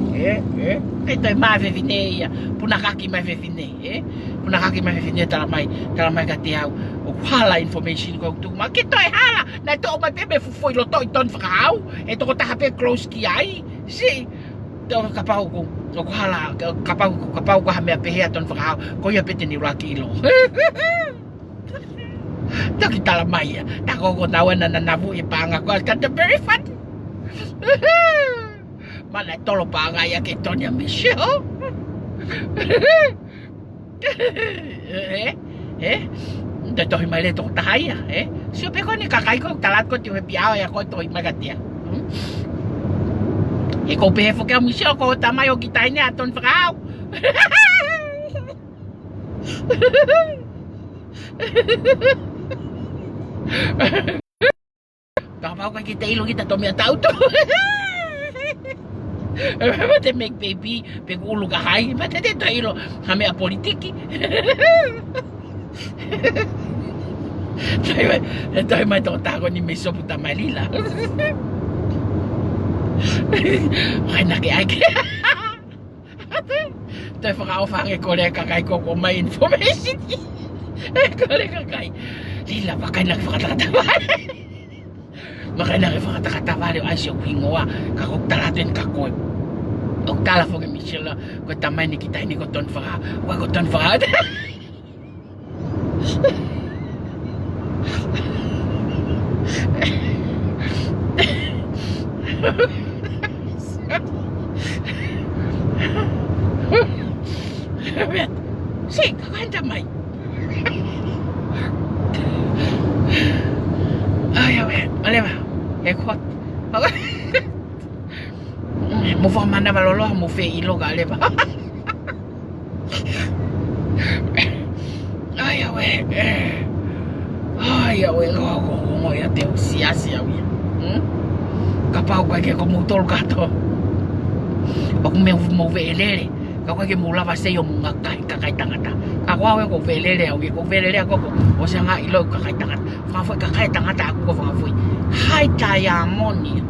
Ito ma ve vineia. Puna kaki ma ve vine, Puna kaki ma ve vine talamai ka te au. O hala information ko tu ma kito e hala na to ma bebe foi lo to ton frau e to ta hape close ki ai si to kapau ko o hala kapau ko ha me pe ton frau ko ia pete ni rakilo to ki talamai ta ko na navu e panga ko ka te very fun mana to lo panga ya ke tonya misho Tohi mele to tahaya, Siapa kau ni kakai kau talat kau tiup piau ya kau tohi magatia. Kau pehe fokai misal kau tamai o kita ini aton frau. Kapau kau kita ilo kita tomi tahu tu. Mate make baby, pego ulu kahai, mate te ilo hame a politiki. Tayo may totako ni Meso puta Malila. Ay nakiagi. Tayo FAKA'OFA ang ikole kakay ko kung may information. Ikole kakay. Lila bakay nagfakatakatawali. Bakay nagfakatakatawali ay siya hingawa. Kakok talatin kakoy. O tala po kay Michelle ko tamay ni kita ini ko ton faka. Wa ko ton faka. Si, kakain tamay. Ay, oleh ba? Ekot. Mo fa mana balolo mo fe ilo gale ba. Ay, como ya te usiasia wi. Kapau ka ke como tol gato. O me mo velele. Kapau ke mo lava se yo mga kakai tangata. Kapau ko velele ko velele ko o sa nga ilo kakai tangata. Fa foi kakai tangata ako ko fa foi. Hai taya moni.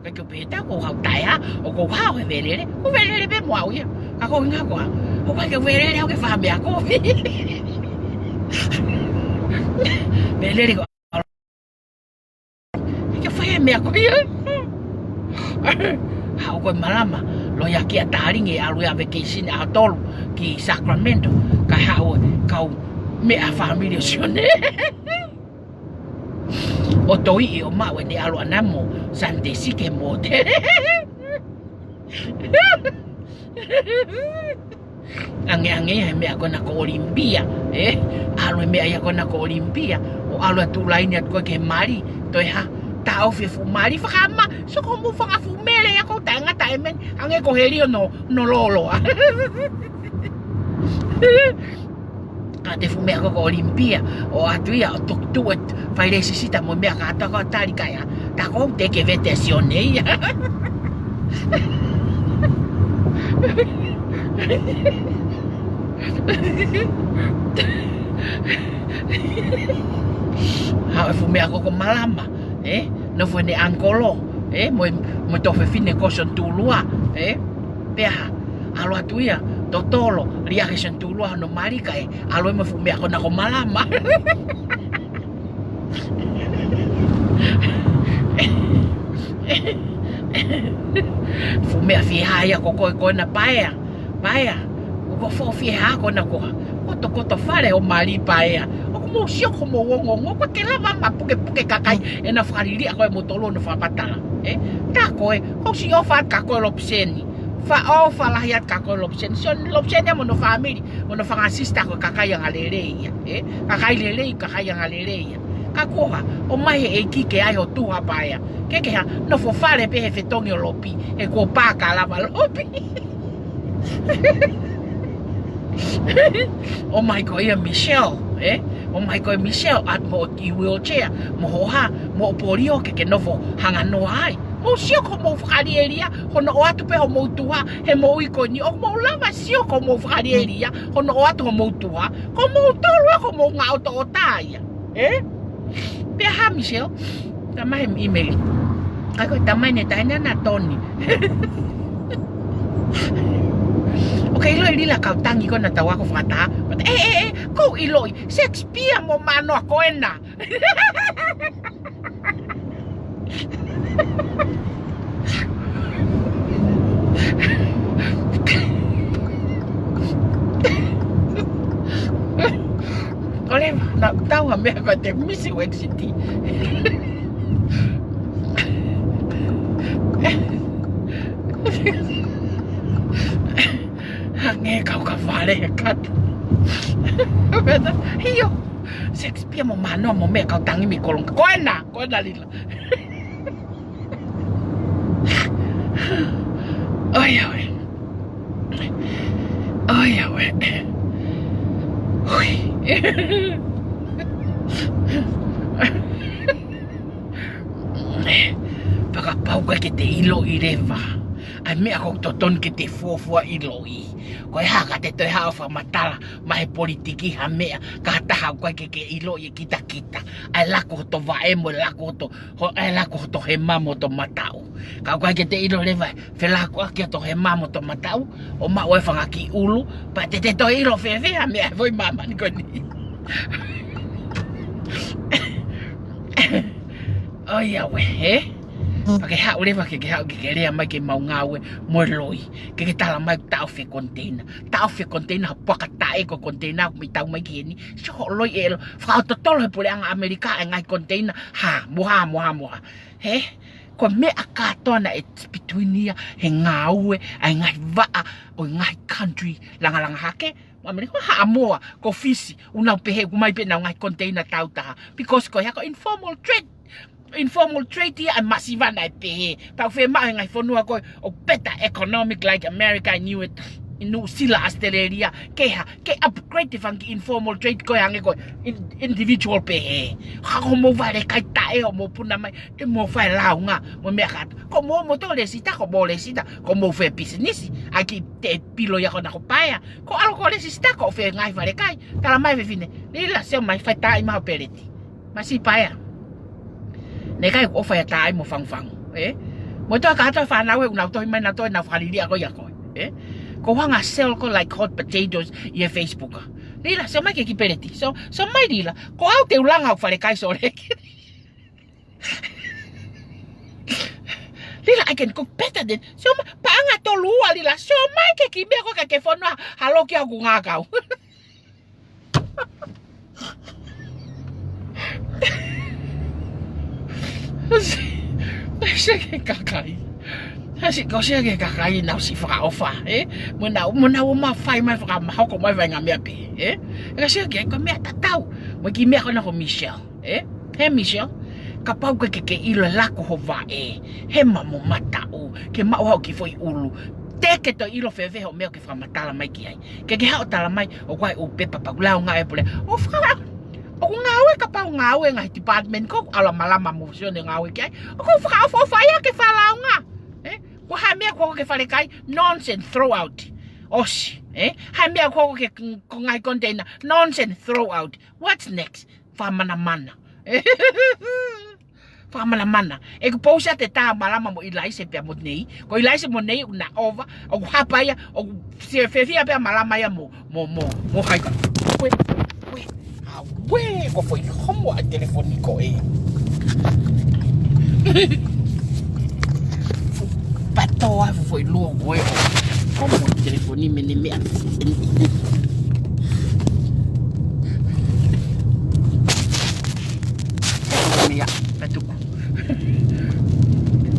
Ka peta ko ha taya o ko ha velele. Ko velele be mo ya. Kako nga ko. O ka ke velele o ke fa be ako. Velele ko. Que foi me ako ya. Ako ko malama. Lo ya ki ataringe alu ya vacation atol ki Sacramento ka hao kau me a family sione. O toi o ma we de alu anamo sante sike mote. Ange me ako na ko Olimpia, alu me ay ako na ko Olimpia o alu atulay ni at ko ke mari toy ha tao fe fumari fakama so como fanga fumele ya ko tanga taimen ang ko helio no lolo ate fume ako ko Olimpia o atuia tok tuet fai necesita mo me kata ko tali kaya ta ko te ke vetesione ya ha fume ako ko malama no foi ne angolo mo to fe fine ko son tulua peha alo atuia totolo ria ke son tulua no marika alo mo fume ako na ko malama fume a fihaya ko na paia ko fo fiha ko na ko to fale o mali paia mo sio como wongo ko ke lava ma puke kakai na farili ako mo tolo no fa patala ta ko ko sio fa ka ko lopseni fa o fa lahiat ka ko lopseni son lopseni mo no family mo no fa assista ko kakai yang lelei kakai lelei kakai yang lelei Kakoha, o mai e kike ai o tuha paia. Keke ha, no fo fare pe he fetongi o lopi, e ko paka lava lopi. O mai ko ia Michelle, O mai ko Michelle at mo i wheelchair, mo hoha, mo porio ke novo hanga no ai. Mo sio ko mo whakarieria, hono o atu pe ho mo tuha, he mo iko ni, o mo lava sio ko mo whakarieria, hono o atu ho mo tuha, ko mo tolua ko mo ngā oto o tāia, Pea ha Michelle, tamai email. Ako tamai ne taina na Tony. Okay, ilo ilila kau tangi ko na tawa ko fata. But ko iloi, Shakespeare mo mano ako na. Oleh nak tahu ambil aku ada misi Wake City. Nge kau kavale kat. Beda. Hiyo. Shakespeare mo mano mo me kau tangi mi kolong. Ko na lila. Oh ya we. Hui. Pakapau ka ke te ilo i rewa. Ai mea kong toton ke te fuafua ilo i. Koe haka te toi hauwha matala mahe politiki ha mea. Ka taha koe ke ilo i kita. Ai lako hoto vaemo, ai lako hoto he mamo to matau. Ka koe ke te ilo rewa, fe lako aki hoto he mamo to matau. O ma oe whanga ki ulu, pa te toi ilo fefe ha mea voi mama ni koni. Oh ya we, Pakai hak ulewa ke hak ke rea mai ke mau ngawe moloi. Ke tala mai tau fe container. Tau fe container paka tae ko container mi tau mai ke ni. So loi el fa to tolo pole ang Amerika ngai container. Ha, moha. Ko me akatona it's between here he ngawe ai ngai va o ngai country langa hake. Amerika ha moa ko fisi una pehe ku mai pe na ngai container tau ta because ko ya ko informal trade here and massive na pehe pa fe ma ngai fonua ko o better economic like America I knew it inu sila Australia ke upgrade the funky informal trade ko yang ko individual pehe ha ko mo vale kai tae o mo puna mai e mo fa la nga mo me ka ko mo to le sita ko mo fe business aki te pilo ya ko na ko paia ko algo le sita ko fe ngai vale kai tala mai fe fine lila se mai fa tai ma peleti masi paia ne kai ko fa ya tai mo fang mo to ka to fa na we na to mai na to na fa li ko ya ko ko hanga sell ko like hot potatoes i Facebook. Lila, so mai ke ki peleti. So mai lila. Ko au te ulanga au fare kai so le. Lila, I can cook better than. So paanga to lua lila. So mai ke ki be ko ke fono halo ki aku ngakau. Sige kakai. Kasi ko siya ke KAKAI na si FAKA'OFA muna uma fai mai fa ma ko mai vai ngamia pe kasi ke ko me tatau mo ki me ko na ko Michelle he Michelle kapau ke ilo lako ho va he mamo matau ke ma o ki foi ulu teke to ilo feve ho me ke fa matala mai ki ai ke ha o tala mai o kwai o pepa pa la nga e pole o fa o ngawe kapau ngawe ngai department ko ala malama mo sio ngawe ki ai o ko FAKA'OFA ya ke fa la nga ko ha mea ko ke fale kai nonsense throw out osi ha mea ko ke ko ngai container nonsense throw out what's next fa mana e ko posa te ta malama mo ilai se pe mo nei ko ilai se mo nei na over o hapa ya o se fefia pe malama ya mo hai ka we ko foi homo a telefonico patoa foi logo como o telefone me mea mea patuku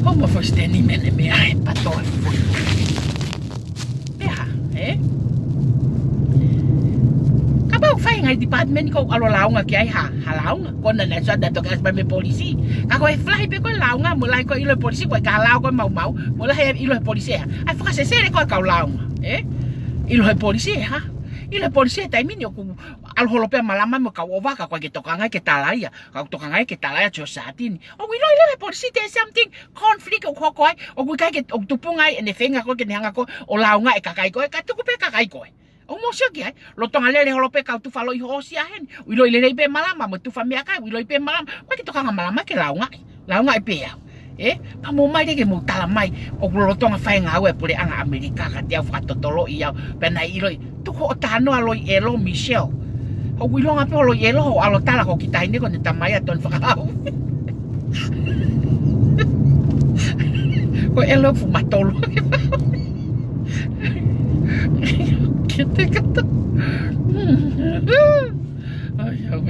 como foi steni me mea patoa foi mea acabou ko fai ngai department ko alo launga ki ai ha launga ko na na sa dato ka me polisi ka ko fly pe ko launga mo lai ko ilo polisi ko ka lau ko mau mo lai ilo polisi ai fa se se ko ka launga ilo polisi ha ilo polisi tai mini ko al holo pe malama mo ka ova ka ko ke tokanga ke talaya ka tokanga ke talaya jo satini o ilo polisi te something conflict ko ko o ko ka ke o tupungai ene FEINGA ko ke hanga ko o launga e kakai ko ka tuku pe kakai ko o mo sio ki ai lo tonga lele holo pe ka tu falo i hosia hen ilo lelei pe malama mo tu famia ka ilo pe malama ko ke tokanga malama ke launga e pe ya pa mo mai ke mo tala mai o lo tonga fai nga we pule anga Amerika ka te fa totolo ia pe na ilo tu ko tano alo elo Michelle o ilo nga pe lo elo o alo tala ko kita ini ko ni tamai aton fakao ko elo fu matolo kita kata ai ya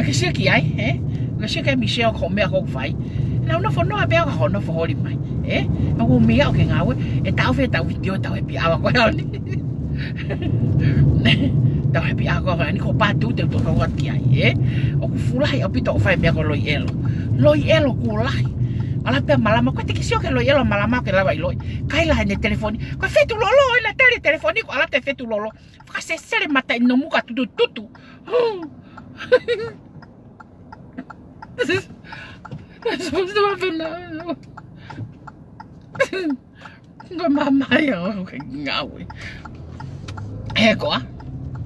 que se aqui ai que se que Michelle ko me ko fai na no fono a pega hono fo hori mai o me o que ngawe e tau fe tau video tau e pi awa ko ni tau e pi awa ni ko patu te to ko ki ai o ku fulai o pito fai me ko loi elo ku lai ala pe malama ko te que se o que loi elo malama que lava loi kai la ne telefoni ko fe tu lolo na telefoni ko ala te fe tu lolo fa se sere mata no muka tutu Somos uma fenômeno. Người mama ya cái ngạo ấy.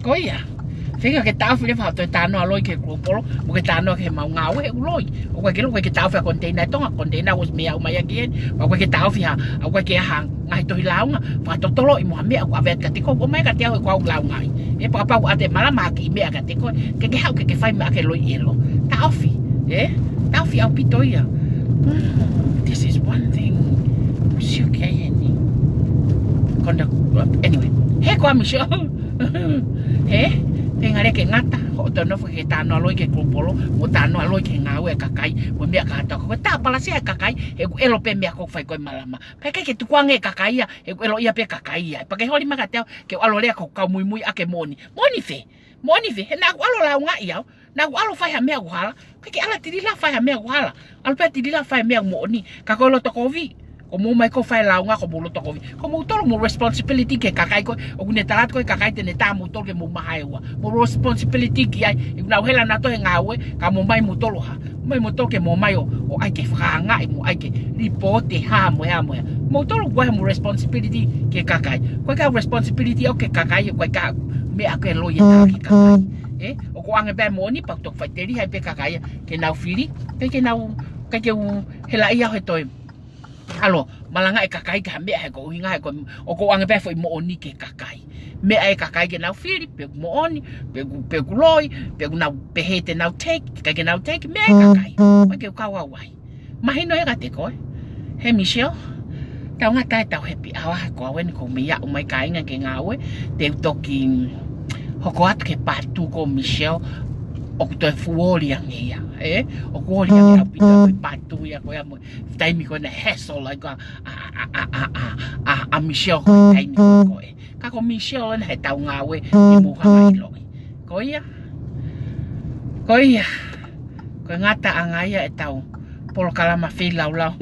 Có ya. FIENGA cái tao phải vào tôi tao nó lôi cái group lo, một cái tao nó cái màu ngạo ấy lôi. Ở cái tao phải container tông container was mèo mà again. Ở cái tao phải ở cái hàng ngay tôi lao nga, phải tôi lôi một mèo ở về cái tico, mấy cái tao qua lao ngay. Cái papa ở đây mà mà cái mèo cái tico, cái hao cái phải mà cái lôi yellow. Tao phải, tao phải ao pito ya. This is one thing. Siu kaya ni. Anyway, kwa Michelle. Pengare ke ngata, ho tono ke tano loi ke kopolo, mo tano loi ke ngawe kakai, mo mea kata ko TAPALASIA kakai, elo pe mea ko fai ko malama. Peke ke tukuange kakai ya, elo ia pe kakai ya. Pake holi makateo ke alo lea ko ka mui ake moni. Moni fe, na ko alo la nga ia. Na ko alo fai ha mea ko hala. Peke ala TILILA fai ha mea ko hala. Alo pe TILILA fai mea moni. Ka ko LOTOFALE. Ko mo mai ko fai launga ko mo LOTOFALE. Ko mo tolo mo responsibility ke kakai ko o ne talat ko kakai te ne ta mo tolo ke mo mahaiwa. Mo responsibility ki ai na hela na to ngawe ka mo mai mo tolo ha. Mai mo to ke mo mai o ai ke franga mo ai ke report ha mo ya mo. Mo tolo ko mo responsibility ke kakai. Ko ka responsibility o ke kakai ko ka me ake lo ya ke kakai. O ko anga be mo ni pa to fai teri hai pe kakai ke na fili ke na ke hela ia he to Halo, malanga e kakai ka me he ko hinga he ko o ko anga pe foi mo oni ke kakai. Me ai kakai ke na fili pe mo oni, pe loi, pe na pe hete na take, ke na take me kakai. Ko ke ka wa wai. Mahino e ka te ko. He Michelle. Tau nga tai tau happy awa ko wen ko me ya o mai kai nga ke ngawe te toki hoko atu ke patu ko Michelle o to fuori angia o ko ri nga pita ko patu ya ko ya mo tai mi ko na hassle like a Michelle ko tai mi ko ka ko Michelle na tau ngawe ni mo ha mai loi ko ya ko ngata angaya e tau polo kalama FIELAU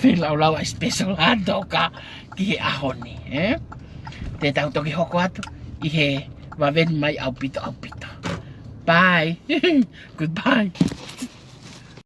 FIELAU special ado ka ki ahoni te tau toki hoko atu i he va ven mai au pito bye goodbye